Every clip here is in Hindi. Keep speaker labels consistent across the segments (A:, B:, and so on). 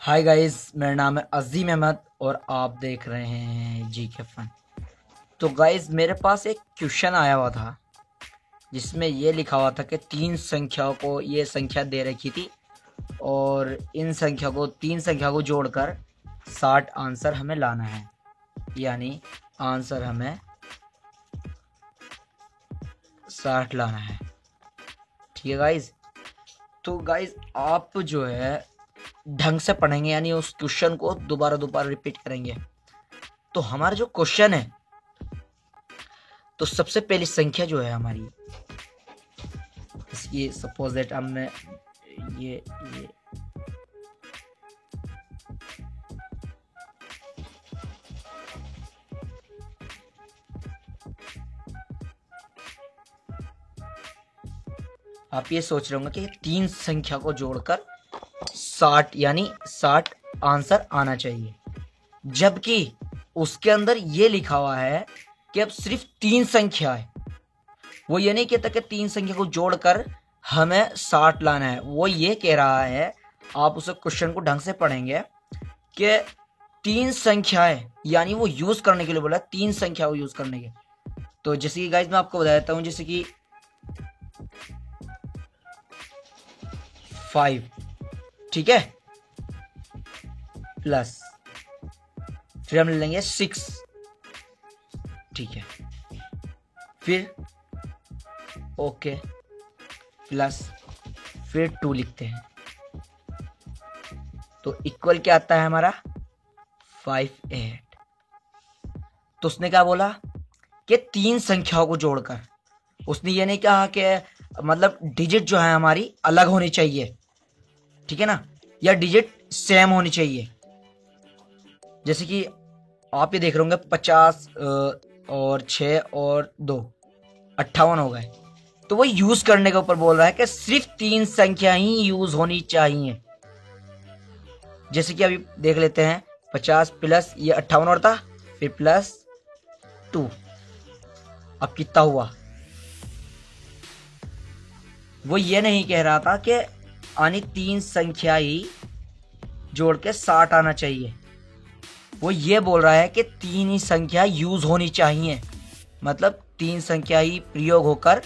A: हाय गाइस, मेरा नाम है अजीम अहमद और आप देख रहे हैं जी के फन। तो गाइस, मेरे पास एक क्वेश्चन आया हुआ था जिसमें ये लिखा हुआ था कि तीन संख्याओं को ये संख्या दे रखी थी और तीन संख्या को जोड़कर 60 आंसर हमें लाना है। यानी आंसर हमें 60 लाना है। ठीक है गाइस। तो गाइस, आप जो है ढंग से पढ़ेंगे, यानी उस क्वेश्चन को दोबारा रिपीट करेंगे। तो हमारा जो क्वेश्चन है, तो सबसे पहली संख्या जो है हमारी, इसकी सपोज दैट हमने ये आप ये सोच रहे होंगे कि तीन संख्या को जोड़कर 60 यानी 60 आंसर आना चाहिए, जबकि उसके अंदर ये लिखा हुआ है कि अब सिर्फ तीन संख्या है। वो ये नहीं कहता कि तीन संख्या को जोड़कर हमें 60 लाना है। वो ये कह रहा है, आप उस क्वेश्चन को ढंग से पढ़ेंगे कि तीन संख्या है, यानी वो यूज करने के लिए बोला, तीन संख्या को यूज करने के। तो जैसे कि गाइस मैं आपको बता देता हूं, जैसे कि 5, ठीक है, प्लस फिर हम ले लेंगे 6, ठीक है, फिर ओके प्लस फिर 2 लिखते हैं। तो इक्वल क्या आता है हमारा 58। तो उसने क्या बोला कि तीन संख्याओं को जोड़कर, उसने ये नहीं कहा कि मतलब डिजिट जो है हमारी अलग होनी चाहिए, ठीक है ना, या डिजिट सेम होनी चाहिए। जैसे कि आप ये देख रहे होंगे 50 और 6 और 2 58 हो गए। तो वो यूज करने के ऊपर बोल रहा है कि सिर्फ तीन संख्या ही यूज होनी चाहिए। जैसे कि अभी देख लेते हैं, 50 प्लस ये 58 और था, फिर प्लस 2, अब कितना हुआ। वो ये नहीं कह रहा था कि आनी तीन संख्या ही जोड़ के 60 आना चाहिए। वो ये बोल रहा है कि तीन ही संख्या यूज होनी चाहिए, मतलब तीन संख्या ही प्रयोग होकर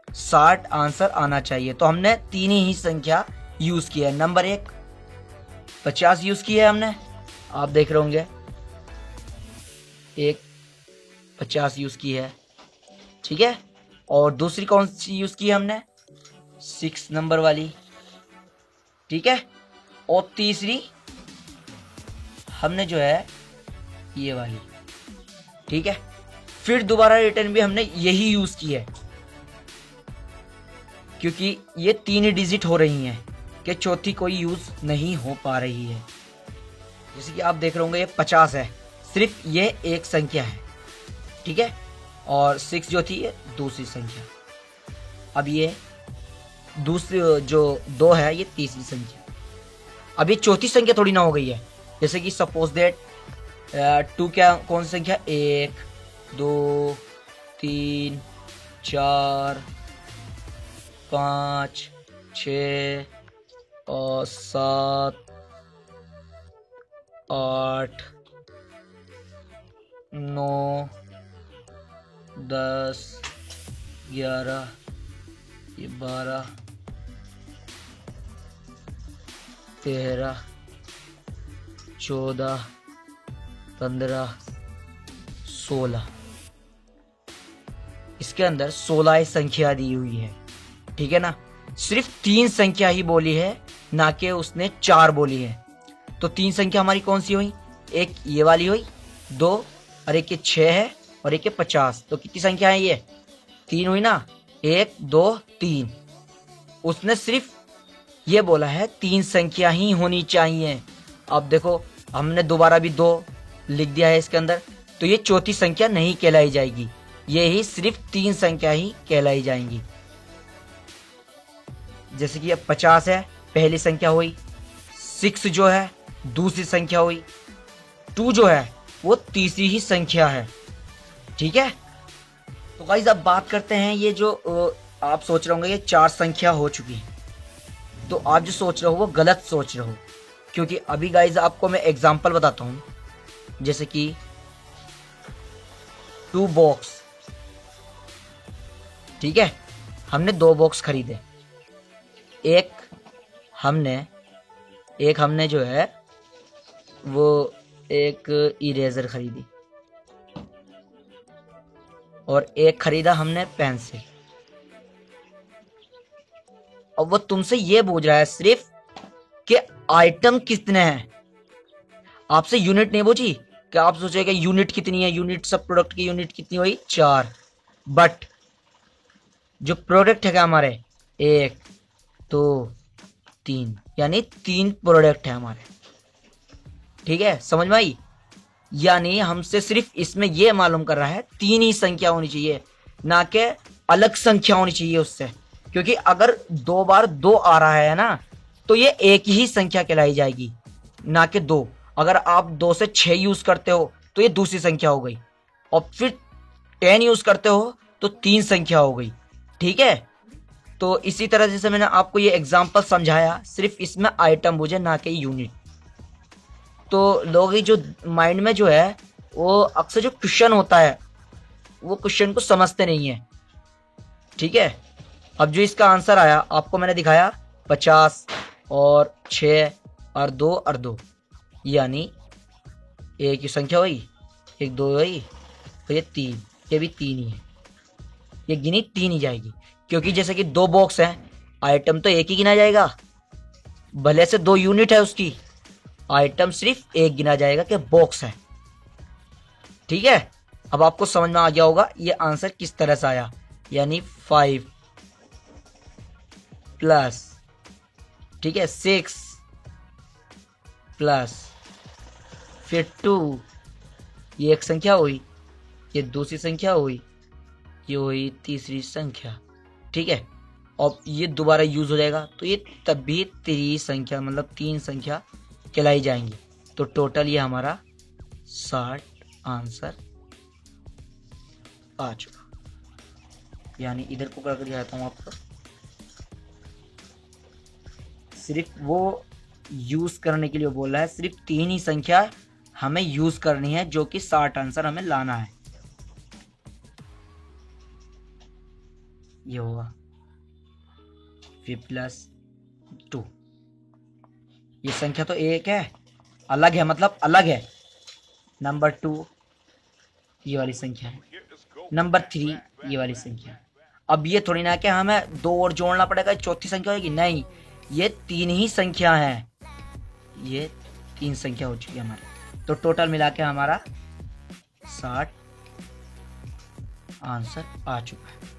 A: 60 आंसर आना चाहिए। तो हमने तीन ही संख्या यूज किया है। नंबर 1 50 यूज किया है हमने, आप देख रहे होंगे, एक 50 यूज की है, ठीक है। और दूसरी कौन सी यूज की है हमने, 6 नंबर वाली, ठीक है। और तीसरी हमने जो है ये वाली, ठीक है। फिर दोबारा रिटर्न भी हमने यही यूज की है, क्योंकि ये तीन डिजिट हो रही हैं कि चौथी कोई यूज नहीं हो पा रही है। जैसे कि आप देख रहे होंगे ये 50 है, सिर्फ ये एक संख्या है, ठीक है। और 6 जो थी ये दूसरी संख्या। अब ये दूसरी जो 2 है ये तीसरी संख्या। अब ये चौथी संख्या थोड़ी ना हो गई है। जैसे कि सपोज दैट 2 क्या कौन सी संख्या, 1 2 3 4 5 6 और 7 8 9 10 11 12 13 14 15 16। इसके अंदर 16 संख्या दी हुई है, ठीक है ना। सिर्फ तीन संख्या ही बोली है, ना कि उसने 4 बोली है। तो तीन संख्या हमारी कौन सी हुई, एक ये वाली हुई 2, और एक ये 6 है, और एक ये 50। तो कितनी संख्या है, ये 3 हुई ना, 1 2 3। उसने सिर्फ ये बोला है तीन संख्या ही होनी चाहिए। अब देखो, हमने दोबारा भी 2 लिख दिया है इसके अंदर, तो ये चौथी संख्या नहीं कहलाई जाएगी, ये ही सिर्फ तीन संख्या ही कहलाई जाएंगी। जैसे कि अब 50 है, पहली संख्या हुई, 6 जो है दूसरी संख्या हुई, 2 जो है वो तीसरी ही संख्या है, ठीक है। तो गाइस, अब बात करते हैं, ये जो आप सोच रहे होंगे ये 4 संख्या हो चुकी है, तो आप जो सोच रहे हो वो गलत सोच रहे हो। क्योंकि अभी गाइज आपको मैं एग्जांपल बताता हूँ, जैसे कि 2 बॉक्स, ठीक है, हमने 2 बॉक्स खरीदे। एक हमने जो है वो एक इरेजर खरीदी और एक खरीदा हमने पेंसिल। अब वो तुमसे ये पूछ रहा है सिर्फ कि आइटम कितने हैं, आपसे यूनिट नहीं पूछी। क्या आप सोचेगा यूनिट कितनी है, यूनिट सब प्रोडक्ट की यूनिट कितनी हुई 4, बट जो प्रोडक्ट है क्या हमारे 1 2 3, यानी 3 प्रोडक्ट है हमारे, ठीक है, समझ में आई। यानी हमसे सिर्फ इसमें यह मालूम कर रहा है 3 ही संख्या होनी चाहिए, ना कि अलग संख्या होनी चाहिए उससे, क्योंकि अगर 2 बार 2 आ रहा है ना तो ये एक ही संख्या कहलाई जाएगी, ना कि 2। अगर आप 2 से 6 यूज करते हो तो ये दूसरी संख्या हो गई, और फिर 10 यूज करते हो तो 3 संख्या हो गई, ठीक है। तो इसी तरह जैसे मैंने आपको ये एग्जांपल समझाया, सिर्फ इसमें आइटम बुझे ना कि यूनिट। तो लोग ही जो माइंड में जो है वो अक्सर जो क्वेश्चन होता है वो क्वेश्चन को समझते नहीं है, ठीक है। अब जो इसका आंसर आया आपको मैंने दिखाया 50 और 6 और 2 और 2, यानी एक की संख्या हुई, 1 2 हुई, और ये 3, ये भी 3 ही है, ये गिनी 3 ही जाएगी, क्योंकि जैसे कि 2 बॉक्स हैं, आइटम तो एक ही गिना जाएगा, भले से 2 यूनिट है उसकी, आइटम सिर्फ एक गिना जाएगा कि बॉक्स है, ठीक है। अब आपको समझ में आ गया होगा ये आंसर किस तरह से आया, यानी 5 प्लस, ठीक है, 6 प्लस फिर 2, ये एक संख्या हुई, ये दूसरी संख्या हुई, ये हुई तीसरी संख्या, ठीक है। अब ये दोबारा यूज हो जाएगा तो ये तब भी 3 संख्या मतलब 3 संख्या कहलाई जाएंगी। तो टोटल ये हमारा 60 आंसर आ चुका। यानी इधर को करके दिखाता हूँ आपको, सिर्फ वो यूज करने के लिए बोल रहा है, सिर्फ 3 ही संख्या हमें यूज करनी है, जो कि 60 आंसर हमें लाना है। ये होगा फिर प्लस 2, ये संख्या तो एक है, अलग है, मतलब अलग है। नंबर 2 ये वाली संख्या है, नंबर 3 ये वाली संख्या है। अब ये थोड़ी ना कि हमें 2 और जोड़ना पड़ेगा चौथी संख्या होगी, नहीं, ये 3 ही संख्या है, ये 3 संख्या हो चुकी है हमारी। तो टोटल मिला के हमारा 60 आंसर आ चुका है।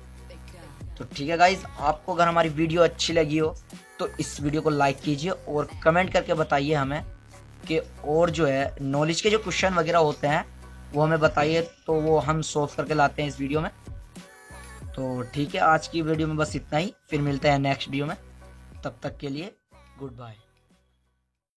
A: तो ठीक है गाइज, आपको अगर हमारी वीडियो अच्छी लगी हो तो इस वीडियो को लाइक कीजिए और कमेंट करके बताइए हमें कि और जो है नॉलेज के जो क्वेश्चन वगैरह होते हैं वो हमें बताइए, तो वो हम सॉल्व करके लाते हैं इस वीडियो में। तो ठीक है, आज की वीडियो में बस इतना ही, फिर मिलते हैं नेक्स्ट वीडियो में, तब तक के लिए गुड बाय।